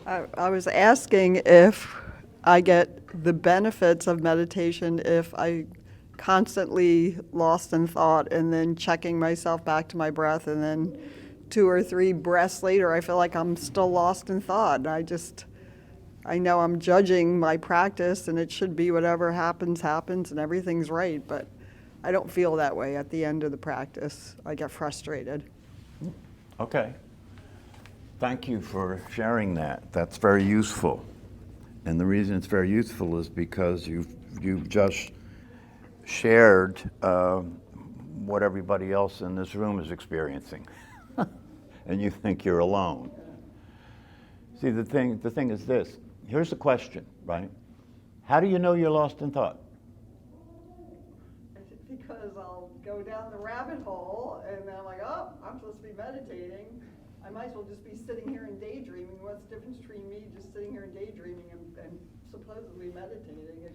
I was asking if I get the benefits of meditation if I constantly lost in thought and then checking myself back to my breath, and then 2 or 3 breaths later I feel like I'm still lost in thought. And I know I'm judging my practice and it should be whatever happens, happens and everything's right, but I don't feel that way at the end of the practice. I get frustrated. Okay. Thank you for sharing that. That's very useful. And the reason it's very useful is because you've just shared what everybody else in this room is experiencing. And you think you're alone. See, the thing is this. Here's the question, right? How do you know you're lost in thought? Because I'll go down the rabbit hole and then I'm like, oh, I'm supposed to be meditating. I might as well just be sitting here and daydreaming. What's the difference between me just sitting here and daydreaming and supposedly meditating?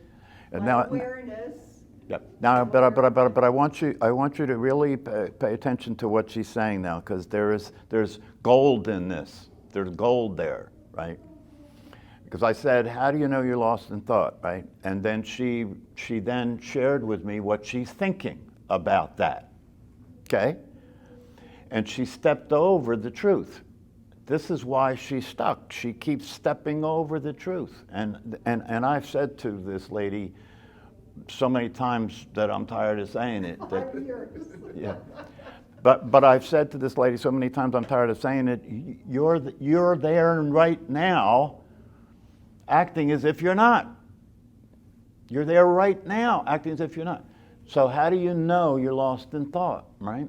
My awareness. Yep. Now, but I want you to really pay attention to what she's saying now, because there's gold in this. There's gold there, right? Because I said, how do you know you're lost in thought, right? And then she then shared with me what she's thinking about that, okay? And she stepped over the truth. This is why she's stuck. She keeps stepping over the truth. And I've said to this lady so many times that I'm tired of saying it. Yeah. But I've said to this lady so many times I'm tired of saying it. You're there right now, acting as if you're not. You're there right now, acting as if you're not. So how do you know you're lost in thought, right?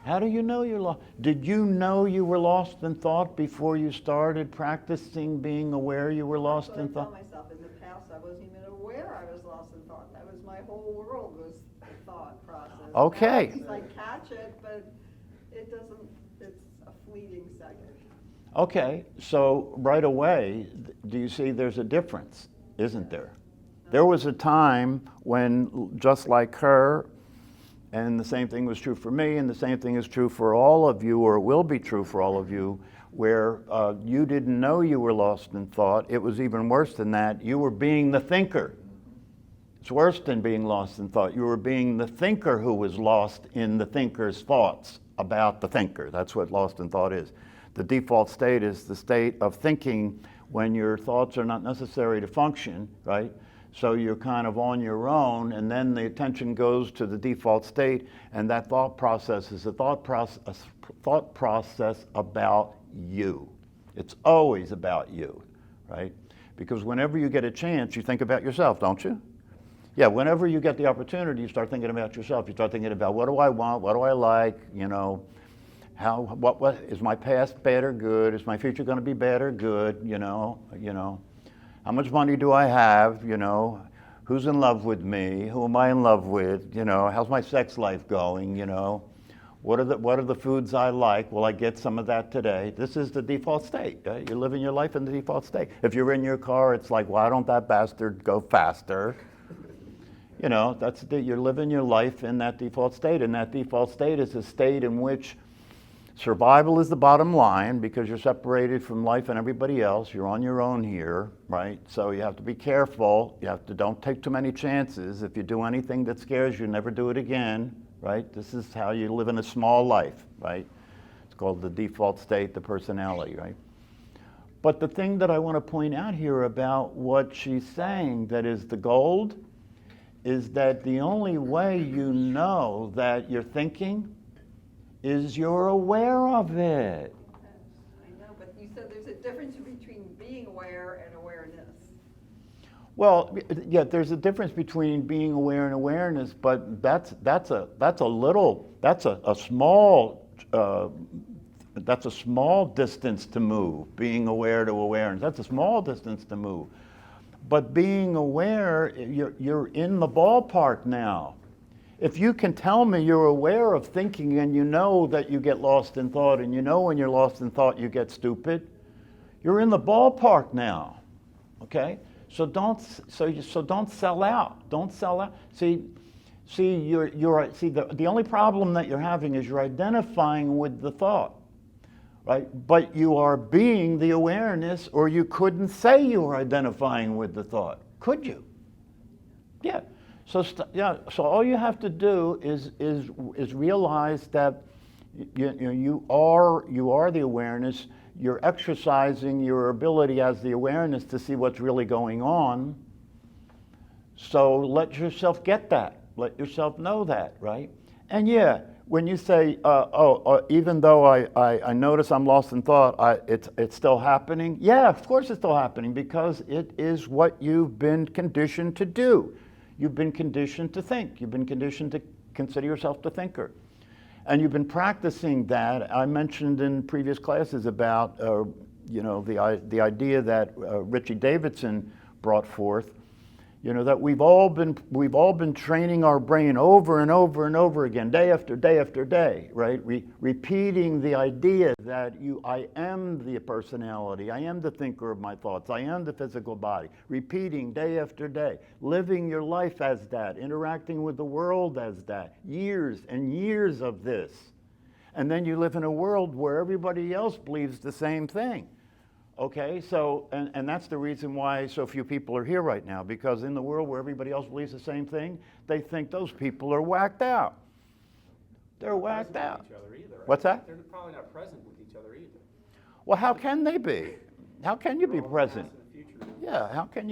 How do you know you're lost? Did you know you were lost in thought before you started practicing being aware you were lost in thought? I tell myself in the past I wasn't even aware I was lost in thought. That was my whole world was the thought process. Okay. Now I catch it, but it doesn't, it's a fleeting second. Okay, so right away, do you see there's a difference, isn't there? There was a time when, just like her, and the same thing was true for me, and the same thing is true for all of you, or will be true for all of you, where you didn't know you were lost in thought. It was even worse than that. You were being the thinker. It's worse than being lost in thought. You were being the thinker who was lost in the thinker's thoughts about the thinker. That's what lost in thought is. The default state is the state of thinking when your thoughts are not necessary to function, right? So you're kind of on your own, and then the attention goes to the default state, and that thought process is a thought process about you. It's always about you, right? Because whenever you get a chance, you think about yourself, don't you? Yeah, whenever you get the opportunity, you start thinking about yourself. You start thinking about, what do I want? What do I like? You know, what is my past bad or good? Is my future going to be bad or good? You know. How much money do I have? You know, who's in love with me? Who am I in love with? You know, how's my sex life going? You know, what are the foods I like? Will I get some of that today? This is the default state. Right? You're living your life in the default state. If you're in your car, it's like, why don't that bastard go faster? You know, you're living your life in that default state, and that default state is a state in which survival is the bottom line, because you're separated from life and everybody else. You're on your own here, right? So you have to be careful. Don't take too many chances. If you do anything that scares you, never do it again, right? This is how you live in a small life, right? It's called the default state, the personality, right? But the thing that I want to point out here about what she's saying that is the gold is that the only way you know that you're thinking is you're aware of it. I know, but you said there's a difference between being aware and awareness. Well, yeah, there's a difference between being aware and awareness, but that's a small distance to move. Being aware to awareness, that's a small distance to move. But being aware, you're in the ballpark now. If you can tell me you're aware of thinking and you know that you get lost in thought, and you know when you're lost in thought you get stupid, you're in the ballpark now, okay? So don't sell out. Don't sell out. See, the only problem that you're having is you're identifying with the thought, right? But you are being the awareness, or you couldn't say you were identifying with the thought, could you? Yeah. So so all you have to do is realize that you are the awareness. You're exercising your ability as the awareness to see what's really going on. So let yourself get that. Let yourself know that, right? And yeah, when you say, even though I notice I'm lost in thought, it's still happening. Yeah, of course it's still happening, because it is what you've been conditioned to do. You've been conditioned to think. You've been conditioned to consider yourself the thinker. And you've been practicing that. I mentioned in previous classes about, the idea that Richie Davidson brought forth. That we've all been training our brain over and over and over again, day after day after day, right? Repeating the idea that I am the personality, I am the thinker of my thoughts, I am the physical body. Repeating day after day, living your life as that, interacting with the world as that. Years and years of this. And then you live in a world where everybody else believes the same thing. Okay, so, and that's the reason why so few people are here right now, because in the world where everybody else believes the same thing, they think those people are whacked out. They're whacked out. Each other either, right? What's that? They're probably not present with each other either. Well, how can they be? How can you be They're all present? past and future. Yeah, how can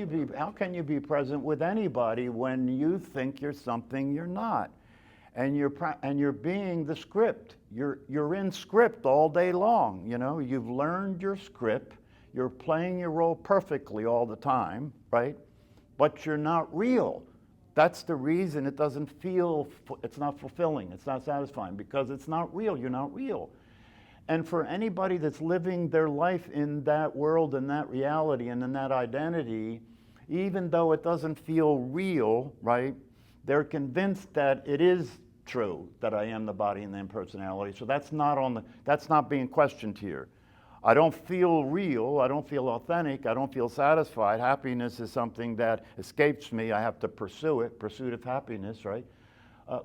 you be present with anybody when you think you're something you're not? And you're being the script. You're in script all day long, You've learned your script. You're playing your role perfectly all the time, right? But you're not real. That's the reason it doesn't feel, it's not fulfilling, it's not satisfying, because it's not real, you're not real. And for anybody that's living their life in that world and that reality and in that identity, even though it doesn't feel real, right? They're convinced that it is true, that I am the body and the personality. So that's not being questioned here. I don't feel real, I don't feel authentic, I don't feel satisfied. Happiness is something that escapes me, I have to pursue it, pursuit of happiness, right?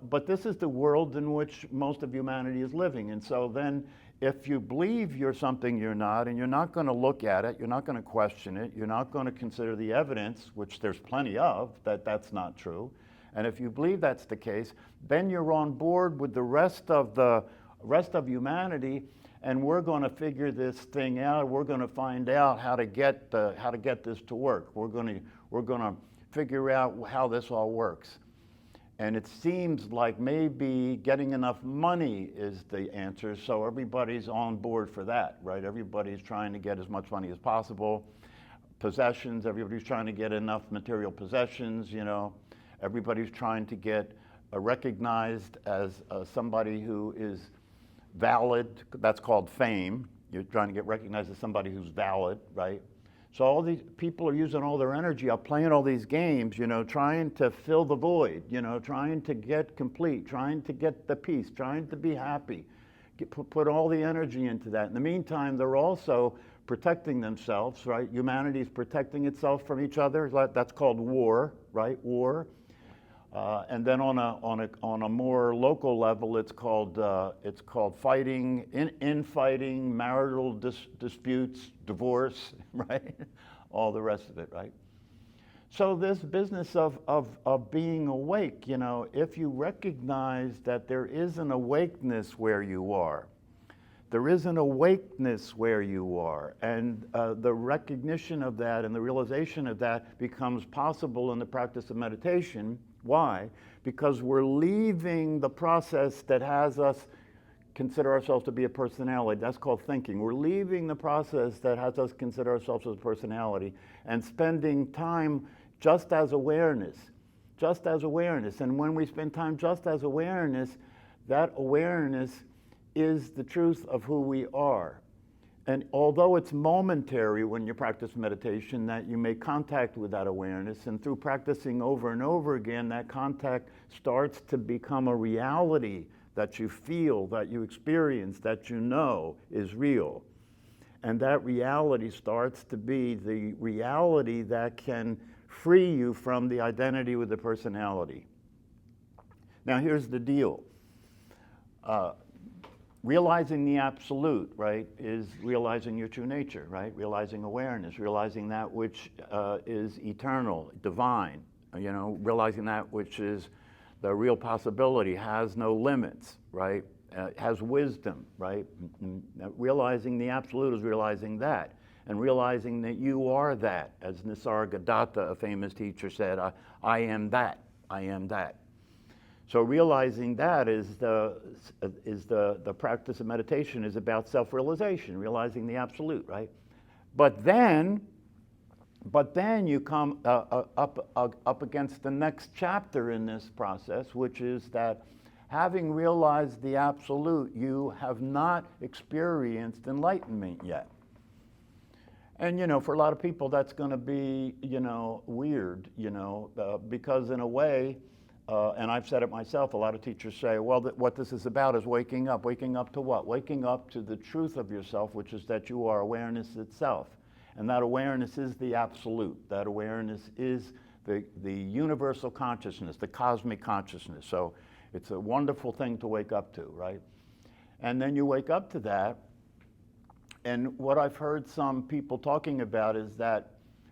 But this is the world in which most of humanity is living. And so then if you believe you're something you're not, and you're not going to look at it, you're not going to question it, you're not going to consider the evidence, which there's plenty of, that that's not true. And if you believe that's the case, then you're on board with the rest of humanity. And we're going to figure this thing out. We're going to find out how to get this to work. We're going to figure out how this all works. And it seems like maybe getting enough money is the answer. So everybody's on board for that, right? Everybody's trying to get as much money as possible. Possessions. Everybody's trying to get enough material possessions. Everybody's trying to get recognized as somebody who is valid. That's called fame. You're trying to get recognized as somebody who's valid, right? So all these people are using all their energy up playing all these games, trying to fill the void, trying to get complete, trying to get the peace, trying to be happy. Put all the energy into that. In the meantime, they're also protecting themselves, right? Humanity is protecting itself from each other. That's called war, right? War. And then on a more local level, it's called fighting, infighting, marital disputes, divorce, right? All the rest of it, right? So this business of being awake, if you recognize that there is an awakeness where you are, there is an awakeness where you are, and the recognition of that and the realization of that becomes possible in the practice of meditation. Why? Because we're leaving the process that has us consider ourselves to be a personality. That's called thinking. We're leaving the process that has us consider ourselves as a personality and spending time just as awareness, just as awareness. And when we spend time just as awareness, that awareness is the truth of who we are. And although it's momentary when you practice meditation that you make contact with that awareness, and through practicing over and over again, that contact starts to become a reality that you feel, that you experience, that you know is real. And that reality starts to be the reality that can free you from the identity with the personality. Now here's the deal. realizing the absolute, right, is realizing your true nature, right? Realizing awareness, realizing that which is eternal, divine, realizing that which is the real possibility, has no limits, right? Has wisdom, right? Realizing the absolute is realizing that. And realizing that you are that. As Nisargadatta, a famous teacher, said, I am that, I am that. So realizing that is the practice of meditation is about self-realization, realizing the absolute, right? But then you come up against the next chapter in this process, which is that having realized the absolute, you have not experienced enlightenment yet. And for a lot of people that's going to be weird, because in a way, and I've said it myself, a lot of teachers say, well, what this is about is waking up. Waking up to what? Waking up to the truth of yourself, which is that you are awareness itself. And that awareness is the absolute. That awareness is the universal consciousness, the cosmic consciousness. So it's a wonderful thing to wake up to, right? And then you wake up to that. And what I've heard some people talking about is that,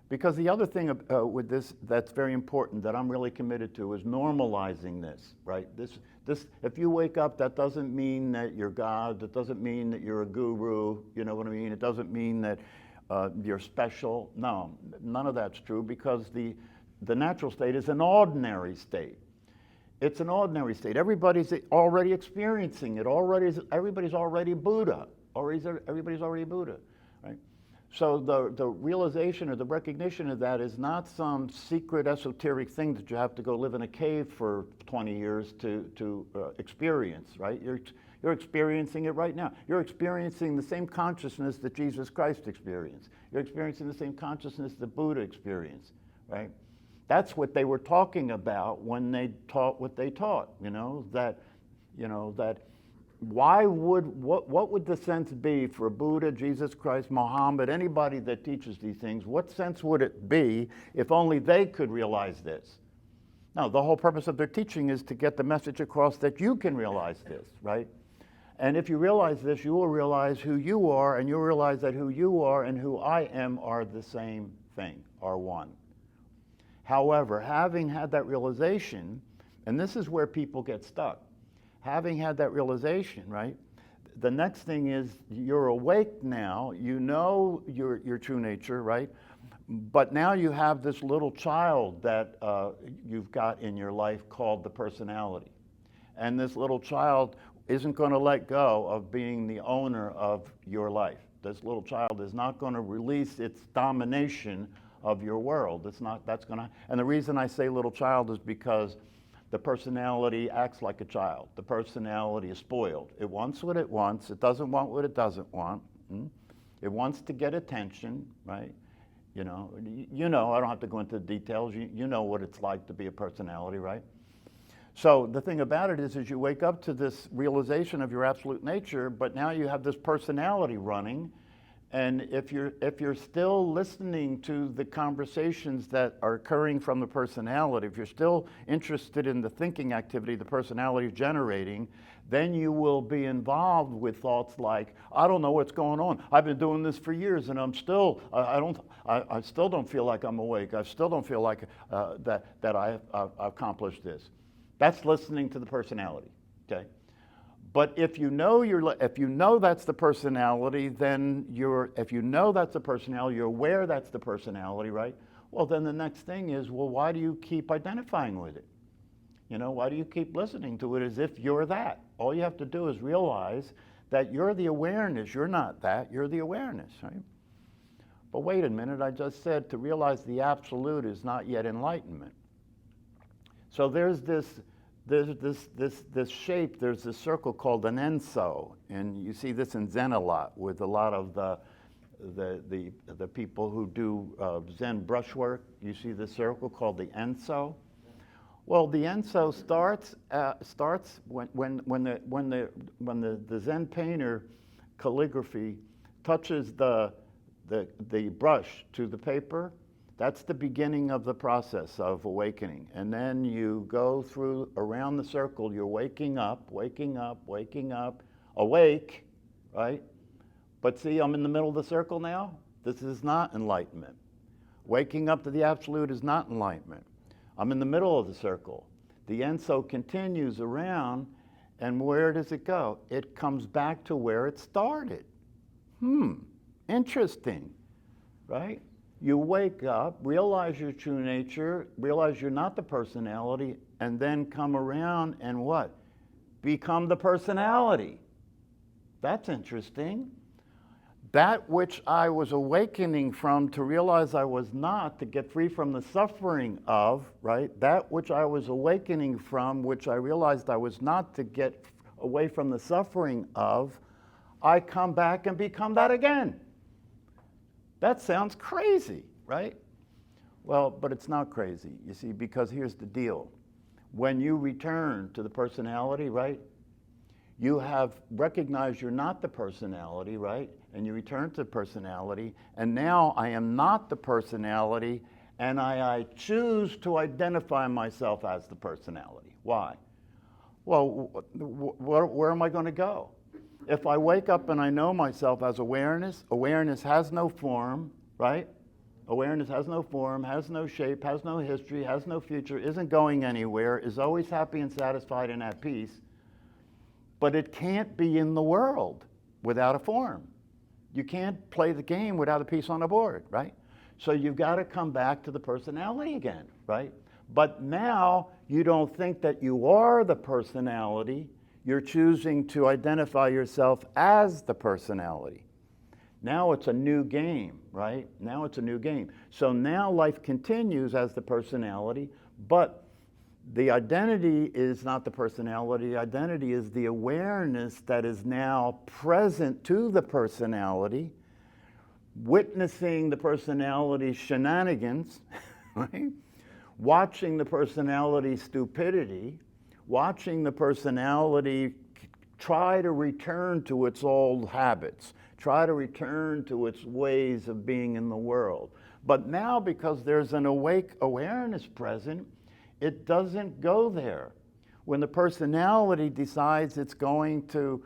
because the other thing with this that's very important that I'm really committed to is normalizing this, right? This, if you wake up, that doesn't mean that you're God. That doesn't mean that you're a guru. You know what I mean? It doesn't mean that you're special. No, none of that's true, because the natural state is an ordinary state. It's an ordinary state. Everybody's already experiencing it. Everybody's already Buddha. Everybody's already Buddha, right? So the realization or the recognition of that is not some secret esoteric thing that you have to go live in a cave for 20 years to experience, right? You're experiencing it right now. You're experiencing the same consciousness that Jesus Christ experienced. You're experiencing the same consciousness that Buddha experienced, right? That's what they were talking about when they taught what they taught, that what would the sense be for Buddha, Jesus Christ, Muhammad, anybody that teaches these things? What sense would it be if only they could realize this? No, the whole purpose of their teaching is to get the message across that you can realize this, right? And if you realize this, you will realize who you are, and you'll realize that who you are and who I am are the same thing, are one. However, having had that realization, and this is where people get stuck, having had that realization, right, the next thing is you're awake now, you know your true nature, right? But now you have this little child that you've got in your life called the personality. And this little child isn't going to let go of being the owner of your life. This little child is not going to release its domination of your world. And the reason I say little child is because the personality acts like a child. The personality is spoiled. It wants what it wants. It doesn't want what it doesn't want. It wants to get attention, right? I don't have to go into the details. You know what it's like to be a personality, right? So the thing about it is you wake up to this realization of your absolute nature, but now you have this personality running. And if you're still listening to the conversations that are occurring from the personality, if you're still interested in the thinking activity the personality is generating, then you will be involved with thoughts like, I don't know what's going on. I've been doing this for years, and I still don't feel like I'm awake. I still don't feel like that I've accomplished this. That's listening to the personality. Okay. But if you know that's the personality, then if you know that's the personality, you're aware that's the personality, right? Well, then the next thing is, well, why do you keep identifying with it? Why do you keep listening to it as if you're that? All you have to do is realize that you're the awareness. You're not that. You're the awareness, right? But wait a minute. I just said to realize the absolute is not yet enlightenment. So there's this shape, there's this circle called an enso, and you see this in Zen a lot with a lot of the people who do Zen brushwork. You see this circle called the enso. Well, the enso starts when the Zen painter calligraphy touches the brush to the paper. That's the beginning of the process of awakening. And then you go around the circle, you're waking up, waking up, waking up, awake, right? But see, I'm in the middle of the circle now. This is not enlightenment. Waking up to the absolute is not enlightenment. I'm in the middle of the circle. The enso continues around, and where does it go? It comes back to where it started. Interesting, right? You wake up, realize your true nature, realize you're not the personality, and then come around and what? Become the personality. That's interesting. That which I was awakening from to realize I was not, to get free from the suffering of, right? That which I was awakening from, which I realized I was not, to get away from the suffering of, I come back and become that again. That sounds crazy, right? Well, but it's not crazy, you see, because here's the deal. When you return to the personality, right? You have recognized you're not the personality, right? And you return to personality, and now I am not the personality, and I choose to identify myself as the personality. Why? Well, where am I going to go? If I wake up and I know myself as awareness, awareness has no form, right? Awareness has no form, has no shape, has no history, has no future, isn't going anywhere, is always happy and satisfied and at peace. But it can't be in the world without a form. You can't play the game without a piece on the board, right? So you've got to come back to the personality again, right? But now you don't think that you are the personality. You're choosing to identify yourself as the personality. Now it's a new game, right? Now it's a new game. So now life continues as the personality, but the identity is not the personality. The identity is the awareness that is now present to the personality, witnessing the personality's shenanigans, right? Watching the personality's stupidity, watching the personality try to return to its old habits, try to return to its ways of being in the world. But now, because there's an awake awareness present, it doesn't go there. When the personality decides it's going to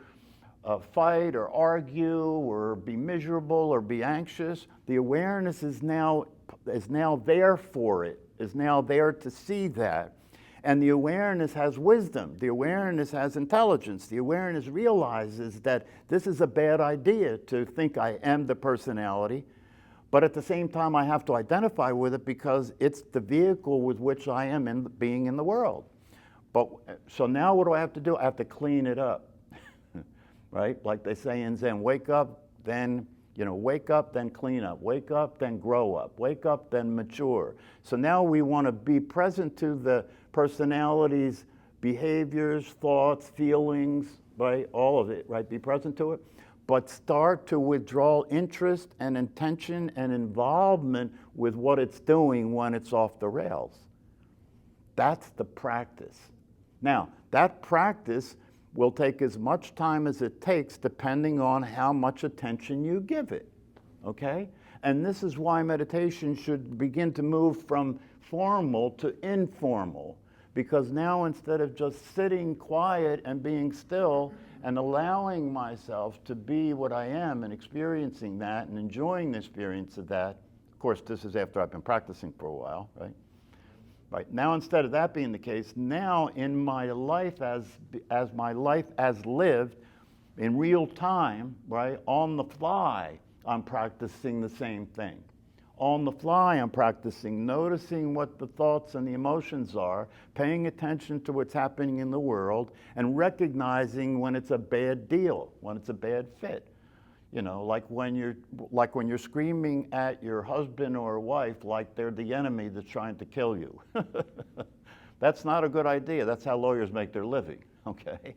fight or argue or be miserable or be anxious, the awareness is now there for it, is now there to see that. And the awareness has wisdom. The awareness has intelligence. The awareness realizes that this is a bad idea to think I am the personality. But at the same time, I have to identify with it because it's the vehicle with which I am being in the world. But so now what do I have to do? I have to clean it up, right? Like they say in Zen, wake up, then, wake up, then clean up. Wake up, then grow up. Wake up, then mature. So now we want to be present to the personality's behaviors, thoughts, feelings, right? All of it, right? Be present to it. But start to withdraw interest and intention and involvement with what it's doing when it's off the rails. That's the practice. Now, that practice will take as much time as it takes depending on how much attention you give it, okay? And this is why meditation should begin to move from formal to informal, because now instead of just sitting quiet and being still, and allowing myself to be what I am and experiencing that and enjoying the experience of that. Of course, this is after I've been practicing for a while, right? Right. Now, instead of that being the case, now in my life as my life as lived in real time, right, on the fly, I'm practicing the same thing. On the fly, I'm practicing noticing what the thoughts and the emotions are, paying attention to what's happening in the world, and recognizing when it's a bad deal, when it's a bad fit. Like when you're screaming at your husband or wife like they're the enemy that's trying to kill you. That's not a good idea. That's how lawyers make their living, okay?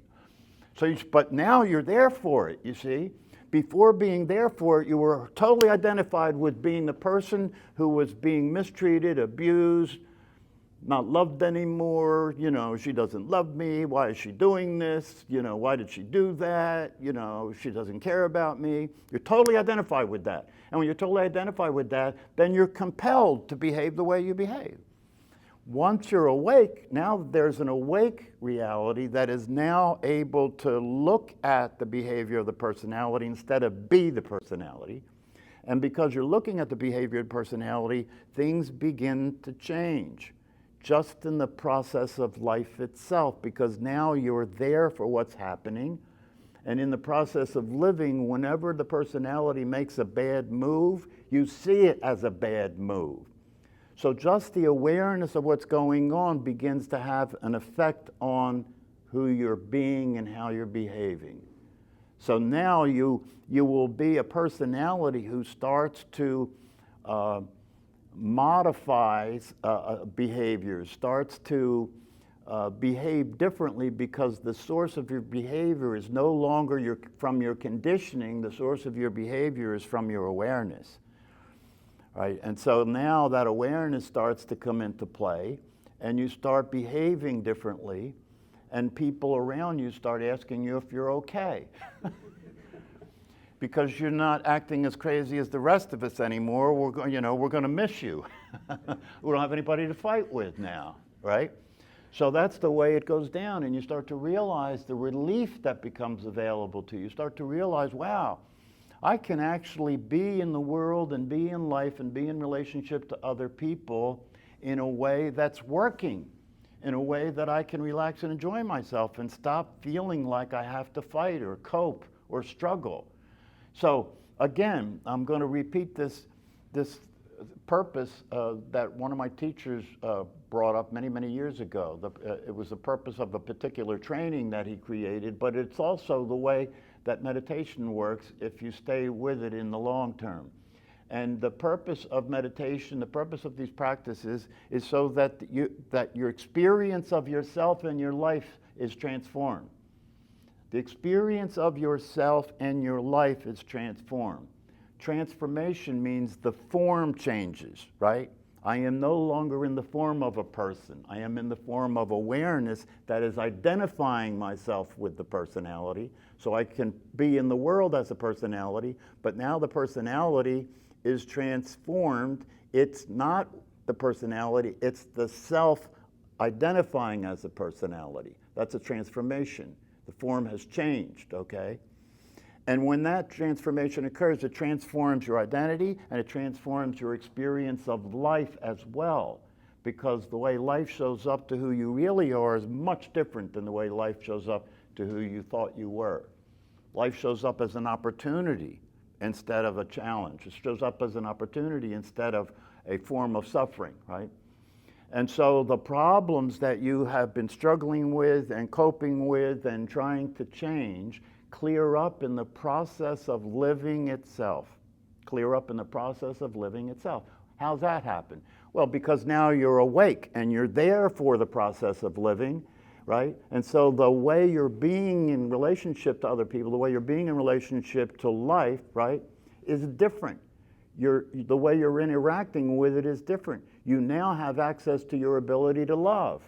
But now you're there for it, you see? Before being there for it, you were totally identified with being the person who was being mistreated, abused, not loved anymore. She doesn't love me. Why is she doing this? Why did she do that? She doesn't care about me. You're totally identified with that. And when you're totally identified with that, then you're compelled to behave the way you behave. Once you're awake, now there's an awake reality that is now able to look at the behavior of the personality instead of be the personality. And because you're looking at the behavior and personality, things begin to change just in the process of life itself, because now you're there for what's happening. And in the process of living, whenever the personality makes a bad move, you see it as a bad move. So just the awareness of what's going on begins to have an effect on who you're being and how you're behaving. So now you will be a personality who starts to modify behaviors, starts to behave differently, because the source of your behavior is no longer from your conditioning. The source of your behavior is from your awareness. Right? And so now that awareness starts to come into play, and you start behaving differently, and people around you start asking you if you're okay. Because you're not acting as crazy as the rest of us anymore. We're going to miss you. We don't have anybody to fight with now, right? So that's the way it goes down, and you start to realize the relief that becomes available to you. You start to realize, wow, I can actually be in the world and be in life and be in relationship to other people in a way that's working, in a way that I can relax and enjoy myself and stop feeling like I have to fight or cope or struggle. So again, I'm going to repeat this purpose that one of my teachers brought up many years ago. It was the purpose of a particular training that he created, but it's also the way that meditation works if you stay with it in the long term. And the purpose of meditation, the purpose of these practices, is so that your experience of yourself and your life is transformed. The experience of yourself and your life is transformed. Transformation means the form changes, right? I am no longer in the form of a person. I am in the form of awareness that is identifying myself with the personality, so I can be in the world as a personality, but now the personality is transformed. It's not the personality, it's the self identifying as a personality. That's a transformation. The form has changed, okay? And when that transformation occurs, it transforms your identity and it transforms your experience of life as well, because the way life shows up to who you really are is much different than the way life shows up to who you thought you were. Life shows up as an opportunity instead of a challenge. It shows up as an opportunity instead of a form of suffering, right? And so the problems that you have been struggling with and coping with and trying to change clear up in the process of living itself. Clear up in the process of living itself. How's that happen? Well, because now you're awake and you're there for the process of living, right? And so the way you're being in relationship to other people, the way you're being in relationship to life, right, is different. The way you're interacting with it is different. You now have access to your ability to love.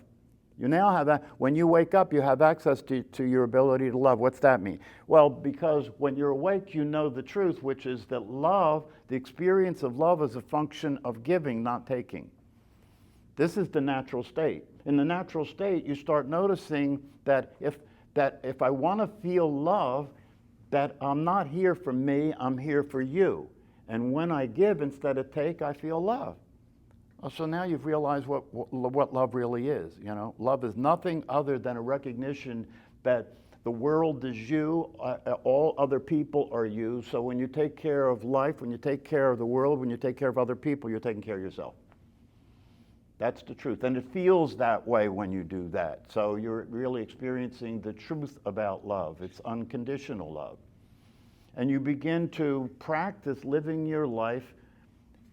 You now have, when you wake up, you have access to your ability to love. What's that mean? Well, because when you're awake, you know the truth, which is that love, the experience of love, is a function of giving, not taking. This is the natural state. In the natural state, you start noticing that if I want to feel love, that I'm not here for me, I'm here for you. And when I give instead of take, I feel love. So now you've realized what love really is. You know, love is nothing other than a recognition that the world is you, all other people are you. So when you take care of life, when you take care of the world, when you take care of other people, you're taking care of yourself. That's the truth. And it feels that way when you do that. So you're really experiencing the truth about love. It's unconditional love. And you begin to practice living your life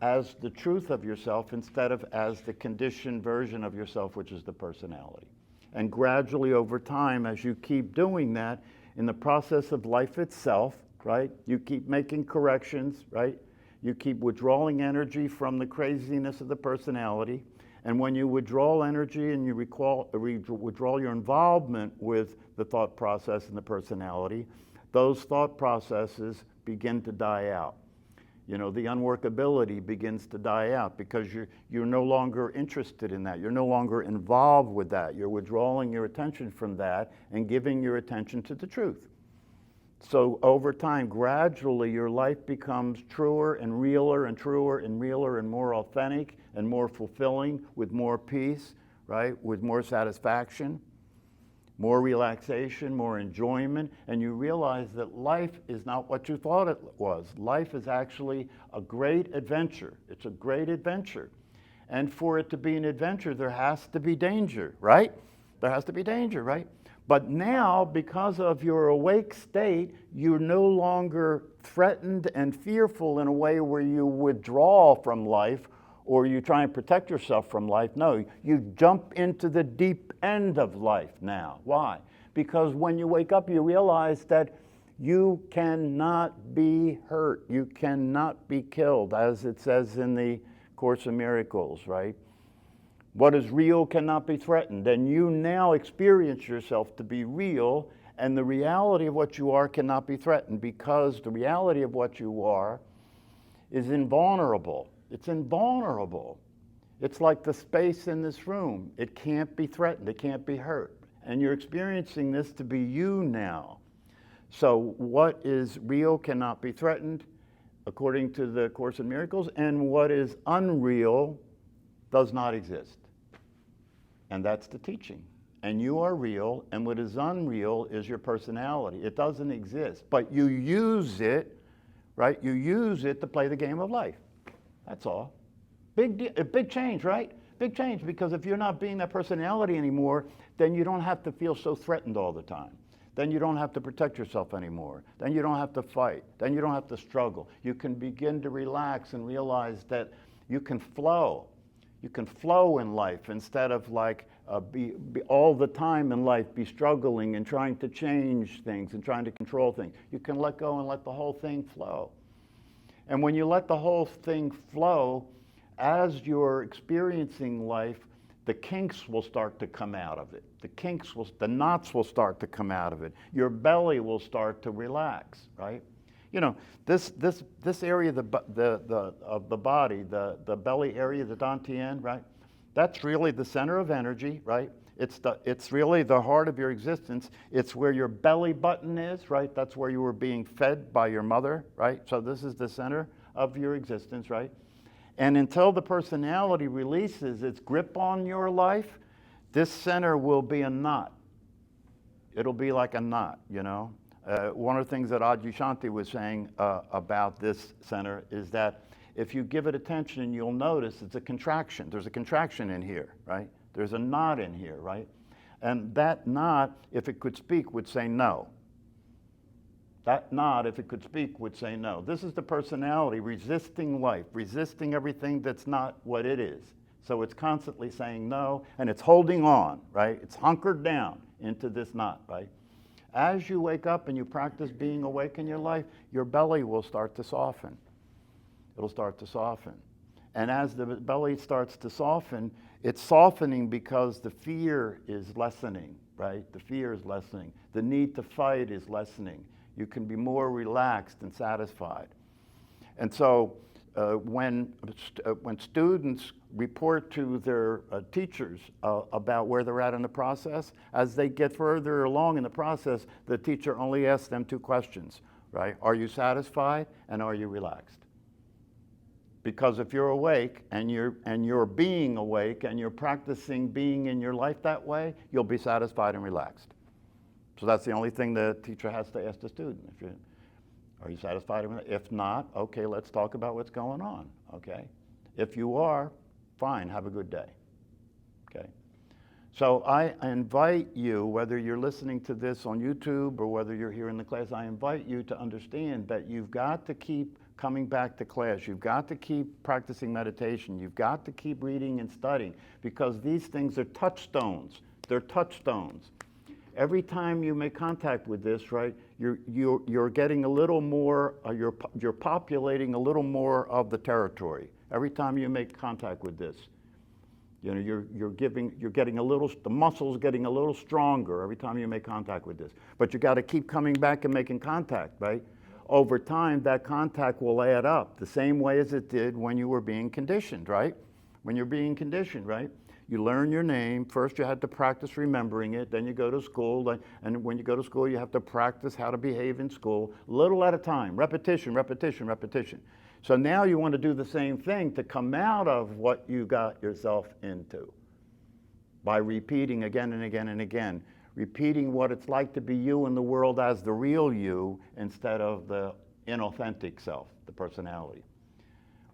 as the truth of yourself instead of as the conditioned version of yourself, which is the personality. And gradually over time, as you keep doing that, in the process of life itself, right, you keep making corrections, right, you keep withdrawing energy from the craziness of the personality, and when you withdraw energy and you withdraw your involvement with the thought process and the personality, those thought processes begin to die out. The unworkability begins to die out because you're no longer interested in that. You're no longer involved with that. You're withdrawing your attention from that and giving your attention to the truth. So over time, gradually, your life becomes truer and realer and truer and realer and more authentic and more fulfilling, with more peace, right? With more satisfaction, more relaxation, more enjoyment, and you realize that life is not what you thought it was. Life is actually a great adventure. It's a great adventure. And for it to be an adventure, there has to be danger, right? There has to be danger, right? But now, because of your awake state, you're no longer threatened and fearful in a way where you withdraw from life or you try and protect yourself from life. No, you jump into the deep end of life now. Why? Because when you wake up, you realize that you cannot be hurt. You cannot be killed, as it says in the Course in Miracles, right? What is real cannot be threatened. And you now experience yourself to be real, and the reality of what you are cannot be threatened, because the reality of what you are is invulnerable. It's invulnerable. It's like the space in this room. It can't be threatened. It can't be hurt. And you're experiencing this to be you now. So what is real cannot be threatened, according to the Course in Miracles, and what is unreal does not exist. And that's the teaching. And you are real, and what is unreal is your personality. It doesn't exist, but you use it, right? You use it to play the game of life. That's all. Big change, right? Big change, because if you're not being that personality anymore, then you don't have to feel so threatened all the time. Then you don't have to protect yourself anymore. Then you don't have to fight. Then you don't have to struggle. You can begin to relax and realize that you can flow. You can flow in life instead of like be all the time in life be struggling and trying to change things and trying to control things. You can let go and let the whole thing flow. And when you let the whole thing flow, as you're experiencing life, the kinks will start to come out of it. The knots will start to come out of it. Your belly will start to relax, right? This area of the body, the belly area, the dantian, right? That's really the center of energy, right? It's really the heart of your existence. It's where your belly button is, right? That's where you were being fed by your mother, right? So this is the center of your existence, right? And until the personality releases its grip on your life, this center will be a knot. It'll be like a knot, One of the things that Adyashanti was saying about this center is that if you give it attention, you'll notice it's a contraction. There's a contraction in here, right? There's a knot in here, right? And that knot, if it could speak, would say no. That knot, if it could speak, would say no. This is the personality resisting life, resisting everything that's not what it is. So it's constantly saying no, and it's holding on, right? It's hunkered down into this knot, right? As you wake up and you practice being awake in your life, your belly will start to soften. It'll start to soften. And as the belly starts to soften, it's softening because the fear is lessening, right? The fear is lessening. The need to fight is lessening. You can be more relaxed and satisfied. And so when students report to their teachers about where they're at in the process, as they get further along in the process, the teacher only asks them two questions, right? Are you satisfied and are you relaxed? Because if you're awake and you're being awake and you're practicing being in your life that way, you'll be satisfied and relaxed. So that's the only thing the teacher has to ask the student. Are you satisfied? If not, okay, let's talk about what's going on, okay? If you are, fine, have a good day, okay? So I invite you, whether you're listening to this on YouTube or whether you're here in the class, I invite you to understand that you've got to keep coming back to class. You've got to keep practicing meditation. You've got to keep reading and studying, because these things are touchstones. They're touchstones. Every time you make contact with this, right, you're getting a little more, you're populating a little more of the territory. Every time you make contact with this, you're getting a little, the muscle's getting a little stronger every time you make contact with this. But you got to keep coming back and making contact, right? over time, that contact will add up the same way as it did when you were being conditioned, right? When you're being conditioned, right? You learn your name. First, you had to practice remembering it. Then you go to school. And when you go to school, you have to practice how to behave in school, little at a time. Repetition, repetition, repetition. So now you want to do the same thing to come out of what you got yourself into by repeating again and again and again. Repeating what it's like to be you in the world as the real you instead of the inauthentic self, the personality.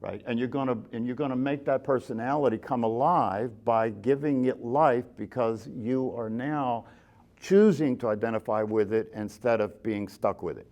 Right? And you're gonna make that personality come alive by giving it life, because you are now choosing to identify with it instead of being stuck with it.